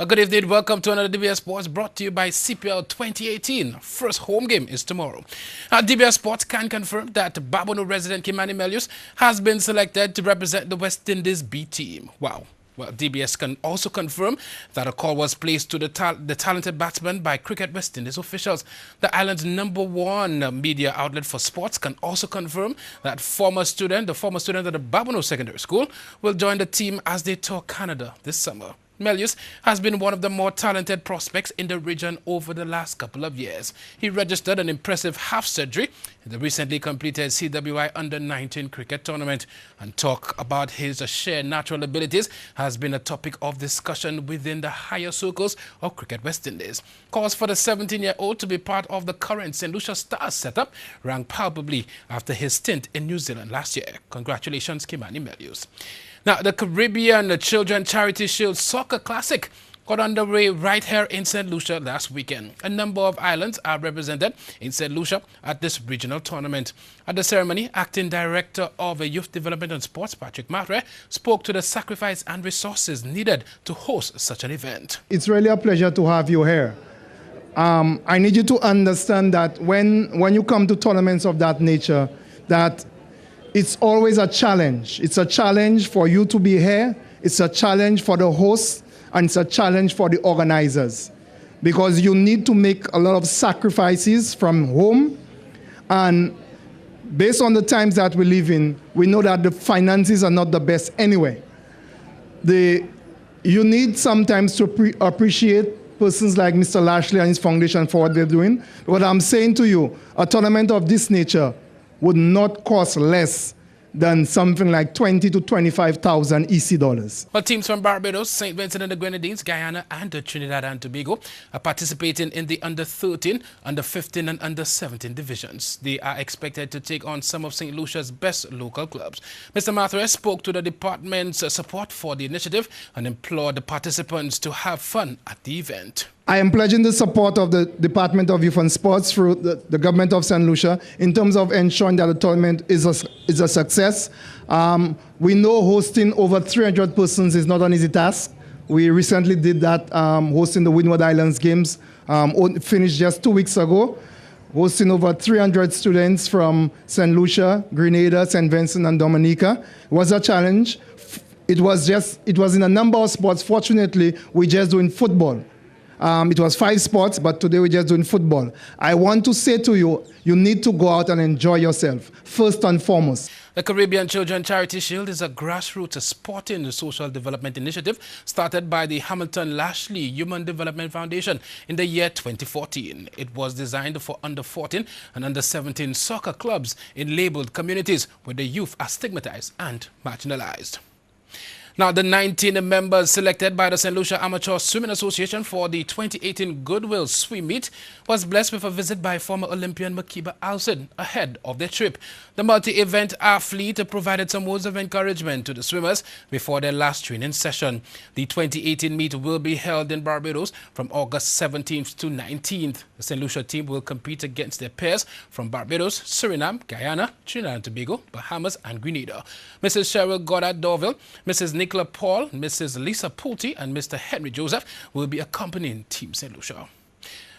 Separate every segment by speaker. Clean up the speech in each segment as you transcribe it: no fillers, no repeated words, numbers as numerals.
Speaker 1: A good evening. Welcome to another DBS Sports brought to you by CPL 2018. First home game is tomorrow. DBS Sports can confirm that Babonneau resident Kimani Melius has been selected to represent the West Indies B team. Wow. Well, DBS can also confirm that a call was placed to the talented batsman by Cricket West Indies officials. The island's #1 media outlet for sports can also confirm that the former student at the Babonneau Secondary School, will join the team as they tour Canada this summer. Melius has been one of the more talented prospects in the region over the last couple of years. He registered an impressive half-century in the recently completed CWI Under-19 cricket tournament, and talk about his sheer natural abilities has been a topic of discussion within the higher circles of Cricket West Indies. Calls for the 17-year-old to be part of the current St. Lucia Stars setup rang palpably after his stint in New Zealand last year. Congratulations, Kimani Melius. Now, the Caribbean Children Charity Shield Soccer Classic got underway right here in St. Lucia last weekend. A number of islands are represented in St. Lucia at this regional tournament. At the ceremony, Acting Director of Youth Development and Sports, Patrick Matre, spoke to the sacrifice and resources needed to host such an event.
Speaker 2: It's really a pleasure to have you here. I need you to understand that when you come to tournaments of that nature, that it's always a challenge. It's a challenge for you to be here. It's a challenge for the hosts, and it's a challenge for the organizers, because you need to make a lot of sacrifices from home. And based on the times that we live in, we know that the finances are not the best anyway. You need sometimes to appreciate persons like Mr. Lashley and his foundation for what they're doing. What I'm saying to you, a tournament of this nature would not cost less than something like 20 to 25,000 EC dollars.
Speaker 1: Well, teams from Barbados, St. Vincent and the Grenadines, Guyana and Trinidad and Tobago are participating in the under-13, under-15 and under-17 divisions. They are expected to take on some of St. Lucia's best local clubs. Mr. Mathres spoke to the department's support for the initiative and implored the participants to have fun at the event.
Speaker 2: I am pledging the support of the Department of Youth and Sports through the government of St. Lucia in terms of ensuring that the tournament is a success. We know hosting over 300 persons is not an easy task. We recently did that, hosting the Windward Islands Games, finished just 2 weeks ago, hosting over 300 students from St. Lucia, Grenada, St. Vincent and Dominica. It was a challenge. It was in a number of sports. Fortunately, we're just doing football. It was 5 sports, but today we're just doing football. I want to say to you, you need to go out and enjoy yourself, first and foremost.
Speaker 1: The Caribbean Children Charity Shield is a grassroots sporting and social development initiative started by the Hamilton Lashley Human Development Foundation in the year 2014. It was designed for under-14 and under-17 soccer clubs in labeled communities where the youth are stigmatized and marginalized. Now, the 19 members selected by the St. Lucia Amateur Swimming Association for the 2018 Goodwill Swim Meet was blessed with a visit by former Olympian Makiba Alcid ahead of their trip. The multi-event athlete provided some words of encouragement to the swimmers before their last training session. The 2018 meet will be held in Barbados from August 17th to 19th. The St. Lucia team will compete against their peers from Barbados, Suriname, Guyana, Trinidad and Tobago, Bahamas and Grenada. Mrs. Cheryl Goddard Dorville, Mrs. Nicola Paul, Mrs. Lisa Pulte and Mr. Henry Joseph will be accompanying Team St. Lucia.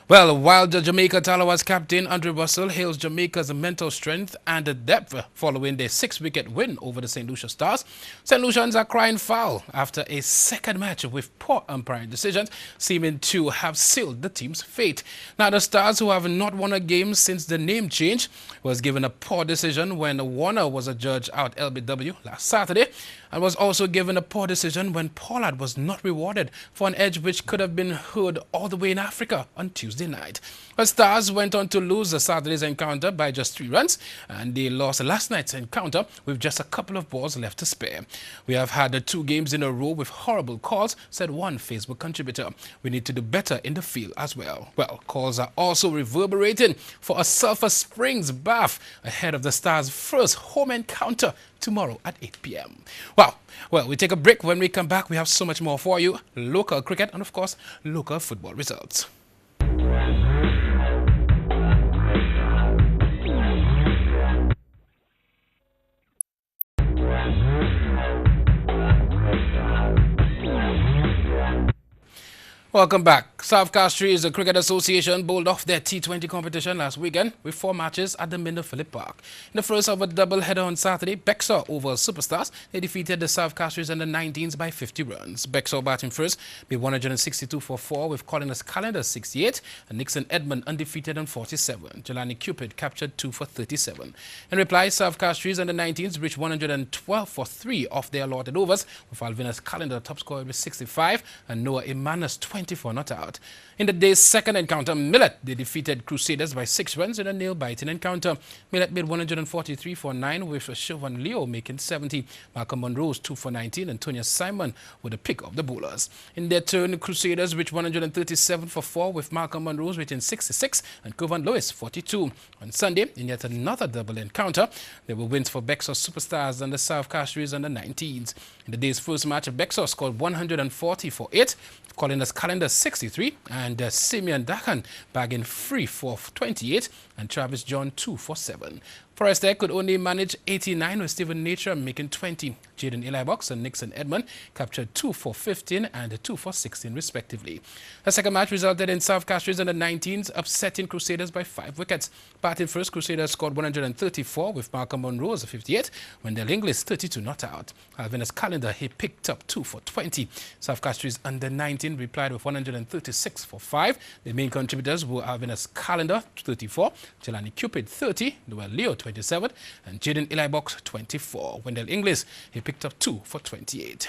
Speaker 1: Well, while the Jamaica Talawas captain Andre Russell hails Jamaica's mental strength and depth following their 6-wicket win over the St. Lucia Stars, St. Lucians are crying foul after a second match with poor umpiring decisions seeming to have sealed the team's fate. Now, the Stars, who have not won a game since the name change, was given a poor decision when Warner was adjudged out LBW last Saturday, and was also given a poor decision when Pollard was not rewarded for an edge which could have been heard all the way in Africa on Tuesday night. The Stars went on to lose the Saturday's encounter by just 3 runs, and they lost last night's encounter with just a couple of balls left to spare. We have had 2 games in a row with horrible calls, said one Facebook contributor. We need to do better in the field as well. Well, calls are also reverberating for a Sulphur Springs bath ahead of the Stars' first home encounter tomorrow at 8 p.m. Well, we take a break. When we come back, we have so much more for you. Local cricket and, of course, local football results. Welcome back. South Castries Cricket Association bowled off their T20 competition last weekend with 4 matches at the Minder Phillip Park. In the first of a double-header on Saturday, Bexar over Superstars. They defeated the South Castries under 19s by 50 runs. Bexar batting first, made 162 for 4 with Colin Calendar 68 and Nixon Edmund undefeated on 47. Jelani Cupid captured 2 for 37. In reply, South Castries under 19s reached 112 for 3 off their allotted overs, with Alvinus Calendar top scorer with 65 and Noah Imanus 24 not out. In the day's second encounter, Millet, they defeated Crusaders by 6 runs in a nail-biting encounter. Millet made 143 for 9 with Siobhan Leo making 70. Malcolm Monroe's 2 for 19 and Tonya Simon with the pick of the bowlers. In their turn, Crusaders reached 137 for 4 with Malcolm Monroe's reaching 66 and Covan Lewis 42. On Sunday, in yet another double encounter, there were wins for Bexar Superstars and the South Castries under 19s. In the day's first match, Bexar scored 140 for 8. Colin Calendar 63 and Simeon Dakan bagging 3 for 28 and Travis John 2 for 7. Forest Tech could only manage 89 with Stephen Nature making 20. Jaden Elibox and Nixon Edmund captured 2 for 15 and 2 for 16 respectively. The second match resulted in South Castries under 19s upsetting Crusaders by 5 wickets. Batting first, Crusaders scored 134 with Malcolm Monroe's 58, Wendell Inglis 32 not out. Alvinus Calendar, he picked up 2 for 20. South Castries under 19 replied with 136 for 5. The main contributors were Alvinus Calendar 34, Jelani Cupid 30, Noel Leo 27 and Jaden Elibox 24. Wendell Inglis, he picked up 2 for 28.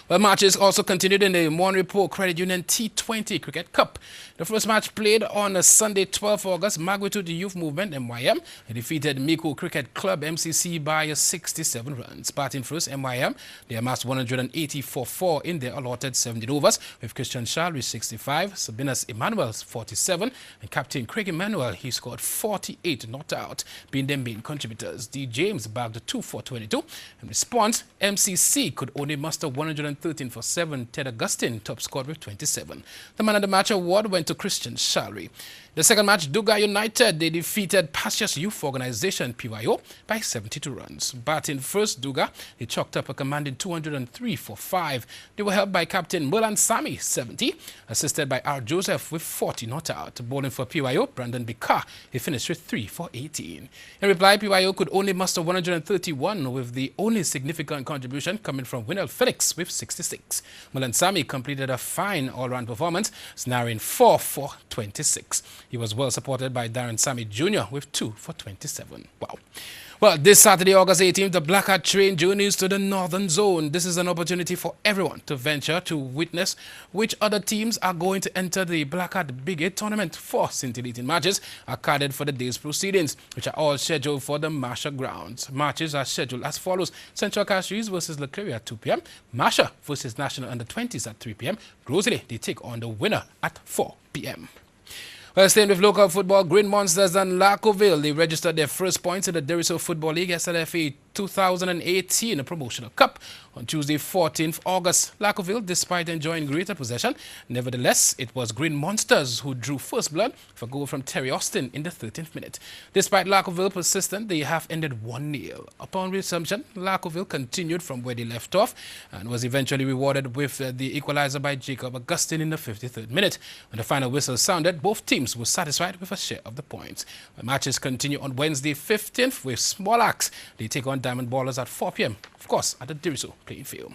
Speaker 1: Well, matches also continued in the Monrepo Credit Union T20 Cricket Cup. The first match played on Sunday, 12 August, Magnitude Youth Movement, MYM, defeated Miko Cricket Club, MCC, by 67 runs. Batting first, MYM, they amassed 180 for 4 in their allotted 17 overs, with Christian Shalry 65, Sabinas Emmanuel 47, and Captain Craig Emmanuel, he scored 48 not out, being their main contributors. D. James bagged 2 for 22. In response, MCC could only muster 113 for 7. Ted Augustine top scored with 27. The man of the match award went to Christian Shalry. The second match, Duga United, they defeated Pastures Youth Organization, PYO, by 72 runs. Batting first, Duga, they chalked up a commanding 203 for 5. They were helped by Captain Mulan Sami, 70, assisted by R. Joseph with 40 not out. Bowling for PYO, Brandon Bika, he finished with 3 for 18. In reply, PYO could only muster 131, with the only significant contribution coming from Winnell Felix with 66. Mulan Sami completed a fine all-round performance, snaring 4 for 26. He was well supported by Darren Sammy Jr. with 2 for 27. Wow. Well, this Saturday, August 18th, the Black Hat train journeys to the Northern Zone. This is an opportunity for everyone to venture to witness which other teams are going to enter the Black Hat Big 8 tournament. 4 scintillating matches are carded for the day's proceedings, which are all scheduled for the Masha grounds. Matches are scheduled as follows: Central Castries versus Leclerc at 2 p.m. Masha versus National Under-20s at 3 p.m. Rosalie, they take on the winner at 4 p.m. Well, staying with local football, Green Monsters and Lacoville, they registered their first points in the Deriso Football League SLFA 2018 Promotional Cup on Tuesday, 14th August. Lacoville, despite enjoying greater possession, nevertheless, it was Green Monsters who drew first blood for a goal from Terry Austin in the 13th minute. Despite Lacoville persistent, the half ended 1-0. Upon resumption, Lacoville continued from where they left off and was eventually rewarded with the equalizer by Jacob Augustine in the 53rd minute. When the final whistle sounded, both teams were satisfied with a share of the points. The matches continue on Wednesday, 15th with Small Axe. They take on Diamond Ballers at 4 p.m., of course, at the Deriso playing field.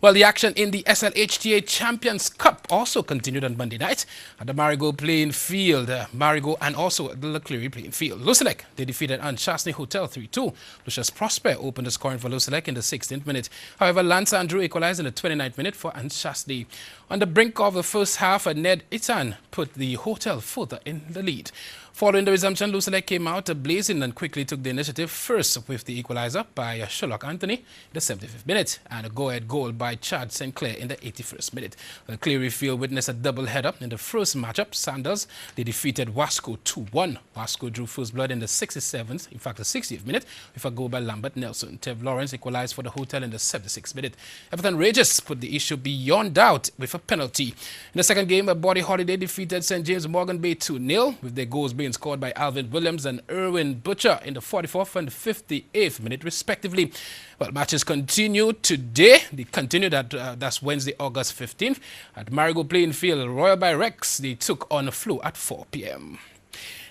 Speaker 1: Well, the action in the SLHTA Champions Cup also continued on Monday night at the Marigot playing field, Marigot and also the Leclerc playing field. Lucelec, they defeated Anshasni Hotel 3-2. Lucius Prosper opened the scoring for Lucelec in the 16th minute. However, Lance Andrew equalized in the 29th minute for Anshasni. On the brink of the first half, Ned Itan put the Hotel further in the lead. Following the resumption, Lucelec came out blazing and quickly took the initiative, first with the equalizer by Sherlock Anthony in the 75th minute and a go-ahead goal by Chad St. Clair in the 81st minute. Cleary Field witnessed a double-header in the first matchup. Sanders, they defeated Wasco 2-1. Wasco drew first blood in the 67th, in fact the 60th minute, with a goal by Lambert Nelson. Tev Lawrence equalized for the Hotel in the 76th minute. Everton Regis put the issue beyond doubt with a penalty. In the second game, Body Holiday defeated St. James Morgan Bay 2-0, with their goals being being scored by Alvin Williams and Erwin Butcher in the 44th and 58th minute respectively. Well, matches continue today. They continue that's Wednesday, August 15th. At Marigo Playing Field, Royal by Rex, they took on Flu at 4 p.m.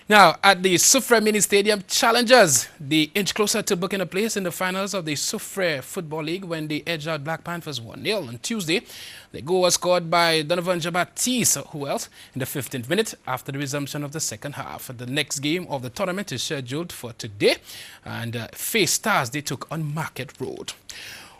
Speaker 1: Now, at the Soufrière Mini Stadium, challengers, they inch closer to booking a place in the finals of the Soufrière Football League when they edged out Black Panthers 1-0 on Tuesday. The goal was scored by Donovan Jabatis, who else, in the 15th minute after the resumption of the second half. The next game of the tournament is scheduled for today, and Face Stars, they took on Market Road.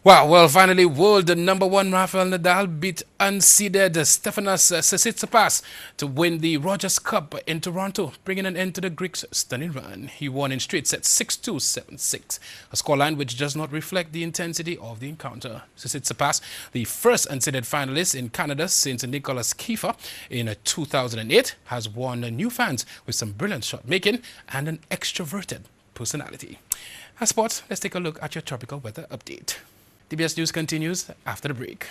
Speaker 1: Wow, well, finally, world number one Rafael Nadal beat unseeded Stefanos Tsitsipas to win the Rogers Cup in Toronto, bringing an end to the Greek's stunning run. He won in straight sets 6-2, 7-6, a scoreline which does not reflect the intensity of the encounter. Tsitsipas, the first unseeded finalist in Canada since Nicolas Kiefer in 2008, has won new fans with some brilliant shot making and an extroverted personality. As sports, let's take a look at your tropical weather update. DBS News continues after the break.